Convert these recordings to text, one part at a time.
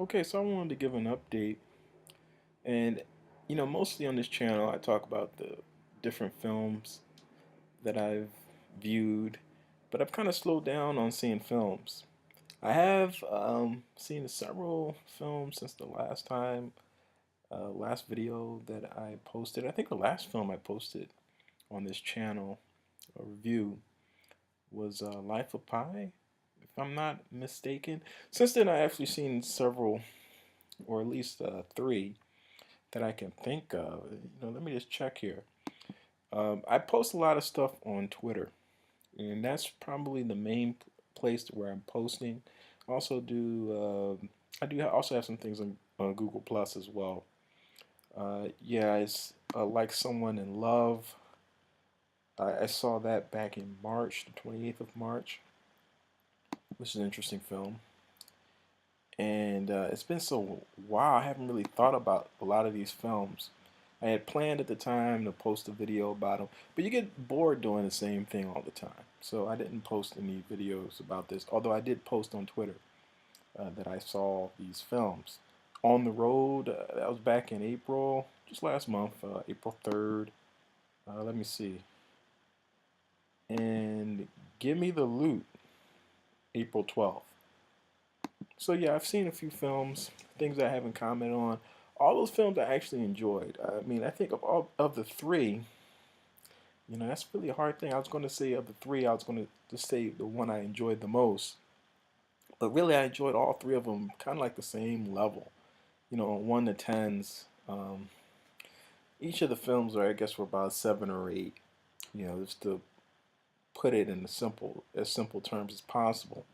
Okay, so I wanted to give an update, and mostly on this channel, I talk about the different films that I've viewed, but I've kind of slowed down on seeing films. I have seen several films since the last video that I posted. I think the last film I posted on this channel, a review, was Life of Pi, if I'm not mistaken. Since then, I actually seen several, or at least three that I can think of. Let me just check here. I post a lot of stuff on Twitter, and that's probably the main place where I'm posting. I also do. I do also have some things on Google Plus as well. Yeah, it's like Someone in Love. I saw that back in March, the 28th of March, which is an interesting film. And it's been so wow. I haven't really thought about a lot of these films. I had planned at the time to post a video about them, but you get bored doing the same thing all the time. So I didn't post any videos about this, although I did post on Twitter that I saw these films. On the Road, that was back in April, just last month, April 3rd. Let me see. And Gimme the Loot, April 12th. So yeah, I've seen a few films, things I haven't commented on. All those films I actually enjoyed. I mean, I think of all of the three, that's really a hard thing. I was going to say of the three, I was going to just say the one I enjoyed the most. But really, I enjoyed all three of them kind of like the same level. On 1 to 10s. Each of the films are, I guess, were about 7 or 8. Just to put it in as simple terms as possible.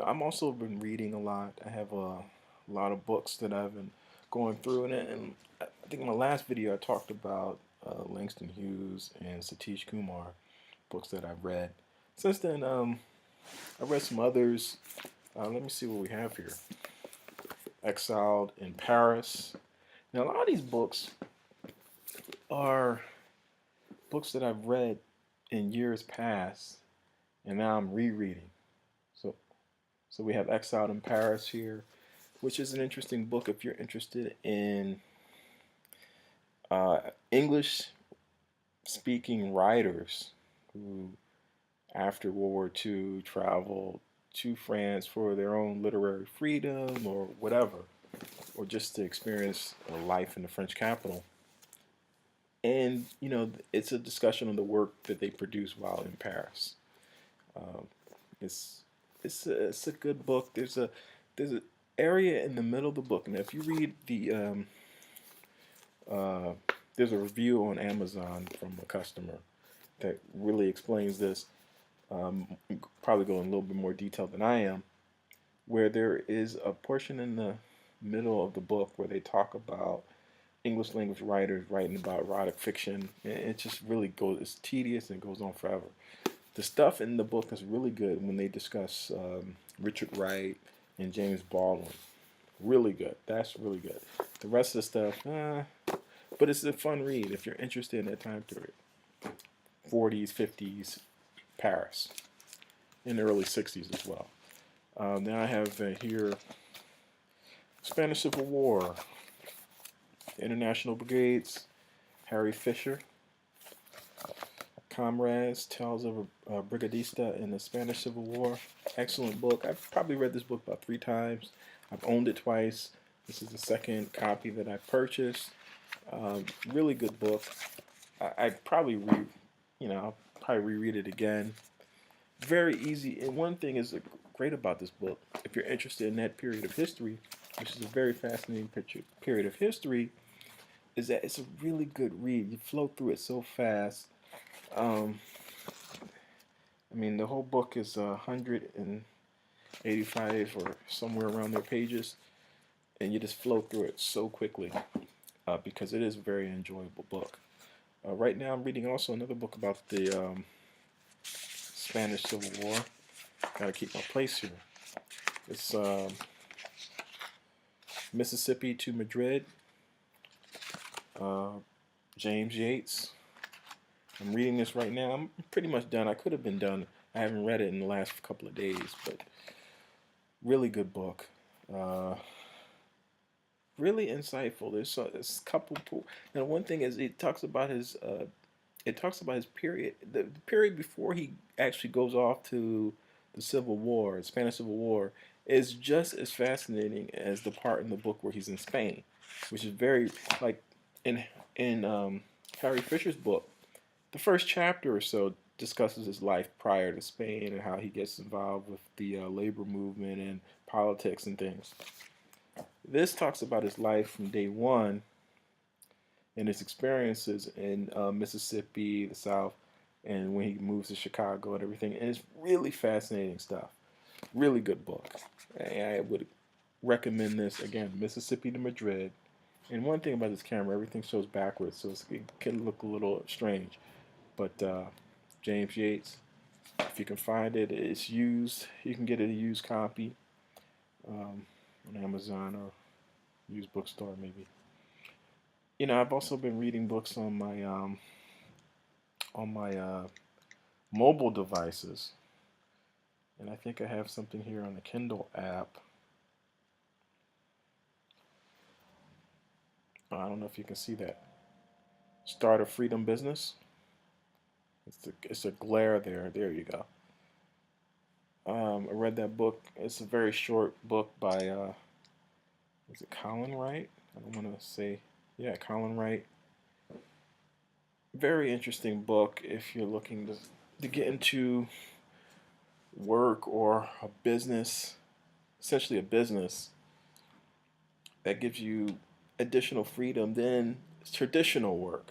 I'm also been reading a lot. I have a lot of books that I've been going through, and I think in my last video I talked about Langston Hughes and Satish Kumar, books that I've read. Since then, I read some others. Let me see what we have here. Exiled in Paris. Now, a lot of these books are books that I've read in years past, and now I'm rereading. So, so we have Exiled in Paris here, which is an interesting book if you're interested in English speaking writers who, after World War II, traveled to France for their own literary freedom or whatever, or just to experience a life in the French capital. And, it's a discussion of the work that they produce while in Paris. Um, it's it's a good book. There's an area in the middle of the book, and if you read uh, there's a review on Amazon from a customer that really explains this. Probably go in a little bit more detail than I am, where there is a portion in the middle of the book where they talk about English language writers writing about erotic fiction. And it just really goes, it's tedious and goes on forever. The stuff in the book is really good when they discuss Richard Wright and James Baldwin. Really good. That's really good. The rest of the stuff, but it's a fun read if you're interested in that time period. 40s, 50s, Paris, in the early 60s as well. Now I have here Spanish Civil War, International Brigades, Harry Fisher, Comrades, Tales of a Brigadista in the Spanish Civil War. Excellent book. I've probably read this book about 3 times. I've owned it twice. This is the second copy that I purchased. Really good book. I probably I'll probably reread it again. Very easy. And one thing is great about this book, if you're interested in that period of history, which is a very fascinating period of history, is that it's a really good read. You flow through it so fast. I mean, the whole book is 185 or somewhere around there pages, and you just flow through it so quickly because it is a very enjoyable book. Right now, I'm reading also another book about the Spanish Civil War. Gotta keep my place here. It's Mississippi to Madrid, James Yates. I'm reading this right now. I'm pretty much done. I could have been done. I haven't read it in the last couple of days, but really good book. Uh, really insightful. There's a couple. Now, one thing is it talks about his period, the period before he actually goes off to the Civil War, the Spanish Civil War, is just as fascinating as the part in the book where he's in Spain, which is very like in in Harry Fisher's book. The first chapter or so discusses his life prior to Spain and how he gets involved with the labor movement and politics and things. This talks about his life from day one and his experiences in Mississippi, the South, and when he moves to Chicago and everything. And it's really fascinating stuff. Really good book. I would recommend this again, Mississippi to Madrid. And one thing about this camera, everything shows backwards, so it can look a little strange. But James Yates, if you can find it, it's used. You can get a used copy on Amazon or used bookstore maybe. I've also been reading books on my mobile devices, and I think I have something here on the Kindle app. I don't know if you can see that. Start a Freedom Business. It's a glare there. There you go. I read that book. It's a very short book by is it Colin Wright? I don't want to say, yeah, Colin Wright. Very interesting book if you're looking to get into work or a business, essentially a business that gives you additional freedom than traditional work.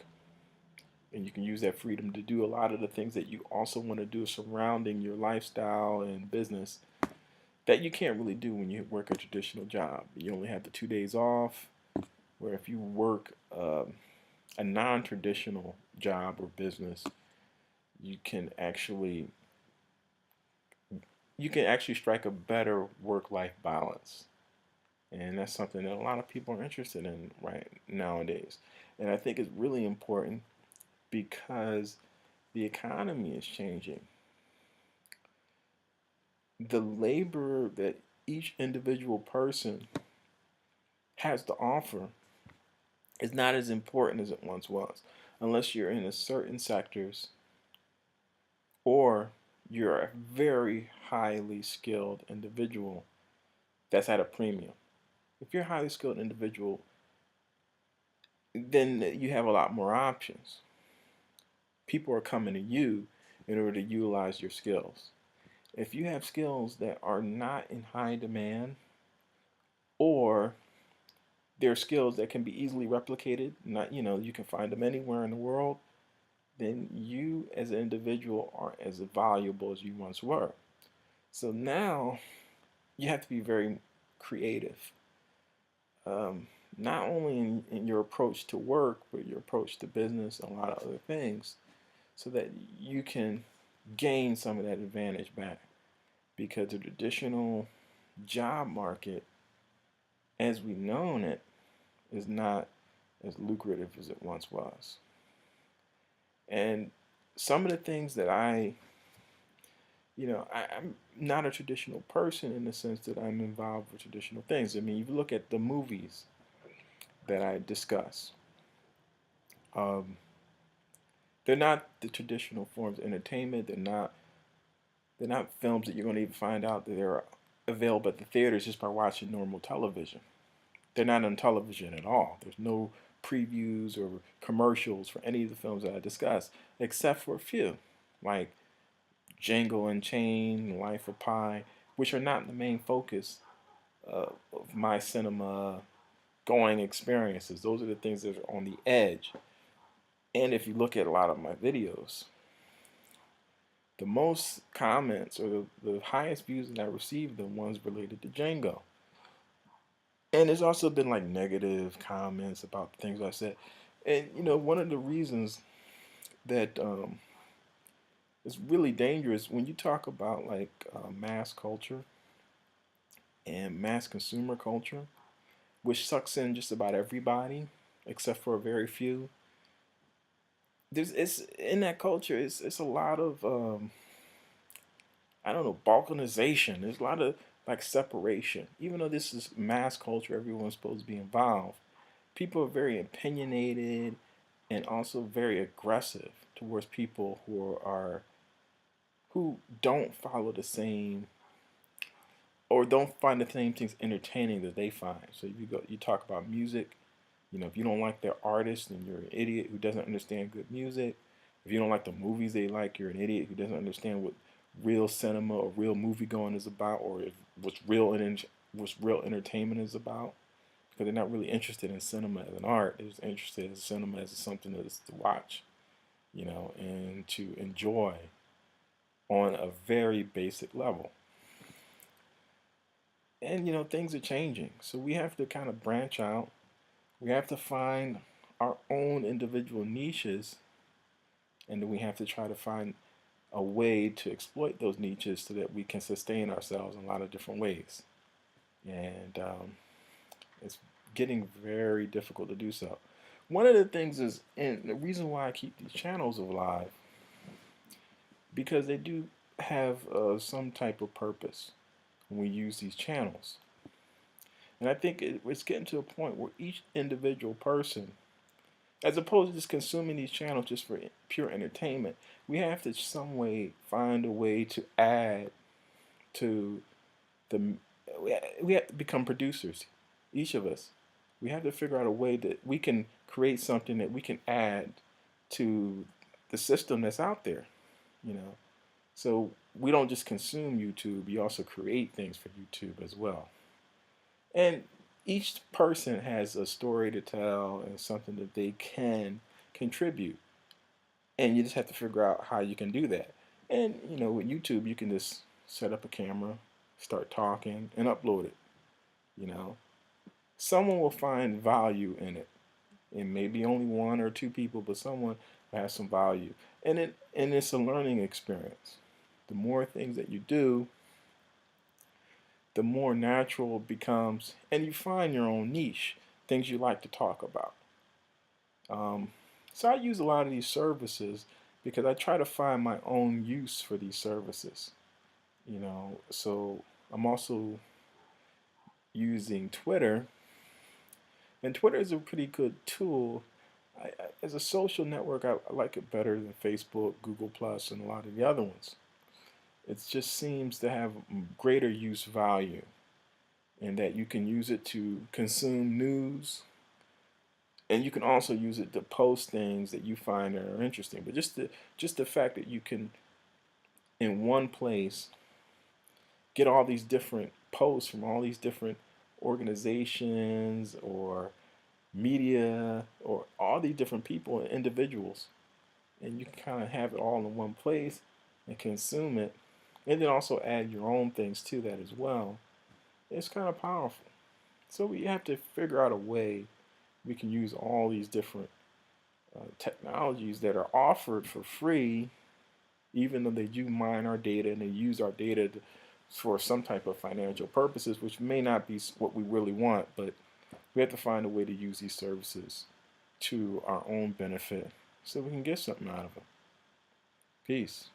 And you can use that freedom to do a lot of the things that you also want to do surrounding your lifestyle and business that you can't really do when you work a traditional job. You only have the 2 days off, where if you work a non-traditional job or business, you can actually strike a better work-life balance. And that's something that a lot of people are interested in right nowadays. And I think it's really important because the economy is changing. The labor that each individual person has to offer is not as important as it once was, unless you're in a certain sectors or you're a very highly skilled individual that's at a premium. If you're a highly skilled individual, then you have a lot more options. People are coming to you in order to utilize your skills. If you have skills that are not in high demand, or they're skills that can be easily replicated, not you can find them anywhere in the world, then you as an individual aren't as valuable as you once were. So now you have to be very creative, not only in your approach to work, but your approach to business and a lot of other things, so that you can gain some of that advantage back. Because the traditional job market, as we've known it, is not as lucrative as it once was. And some of the things that I'm not a traditional person in the sense that I'm involved with traditional things. I mean, you look at the movies that I discuss. They're not the traditional forms of entertainment. They're not films that you're going to even find out that they're available at the theaters just by watching normal television. They're not on television at all. There's no previews or commercials for any of the films that I discuss, except for a few, like Django Unchained, Life of Pi, which are not the main focus of my cinema going experiences. Those are the things that are on the edge. And if you look at a lot of my videos, the most comments or the highest views that I received are the ones related to Django. And there's also been like negative comments about the things I said. And one of the reasons that it's really dangerous when you talk about like mass culture and mass consumer culture, which sucks in just about everybody except for a very few. It's in that culture. It's a lot of I don't know, balkanization. There's a lot of like separation. Even though this is mass culture, everyone's supposed to be involved. People are very opinionated and also very aggressive towards people who don't follow the same or don't find the same things entertaining that they find. So if you talk about music, if you don't like their artist, then you're an idiot who doesn't understand good music. If you don't like the movies they like, you're an idiot who doesn't understand what real cinema or real movie going is about, or if what's real entertainment is about. Because they're not really interested in cinema as an art. They're just interested in cinema as something that is to watch, and to enjoy on a very basic level. And things are changing, so we have to kind of branch out. We have to find our own individual niches, and then we have to try to find a way to exploit those niches so that we can sustain ourselves in a lot of different ways. And it's getting very difficult to do so. One of the things is, and the reason why I keep these channels alive, because they do have some type of purpose when we use these channels. And I think it's getting to a point where each individual person, as opposed to just consuming these channels just for pure entertainment, we have to some way find a way to add to the. We have to become producers, each of us. We have to figure out a way that we can create something that we can add to the system that's out there, So we don't just consume YouTube, we also create things for YouTube as well. And each person has a story to tell and something that they can contribute. And you just have to figure out how you can do that. And, with YouTube, you can just set up a camera, start talking, and upload it. Someone will find value in it. It may be only one or two people, but someone has some value. And it's a learning experience. The more things that you do, the more natural it becomes, and you find your own niche, things you like to talk about. So I use a lot of these services because I try to find my own use for these services. So I'm also using Twitter, and Twitter is a pretty good tool. As a social network, I like it better than Facebook, Google Plus, and a lot of the other ones. It just seems to have greater use value, in that you can use it to consume news, and you can also use it to post things that you find are interesting. But just the fact that you can, in one place, get all these different posts from all these different organizations or media or all these different people and individuals, and you can kind of have it all in one place and consume it, and then also add your own things to that as well. It's kind of powerful. So we have to figure out a way we can use all these different technologies that are offered for free, even though they do mine our data and they use our data for some type of financial purposes, which may not be what we really want, but we have to find a way to use these services to our own benefit so we can get something out of them. Peace.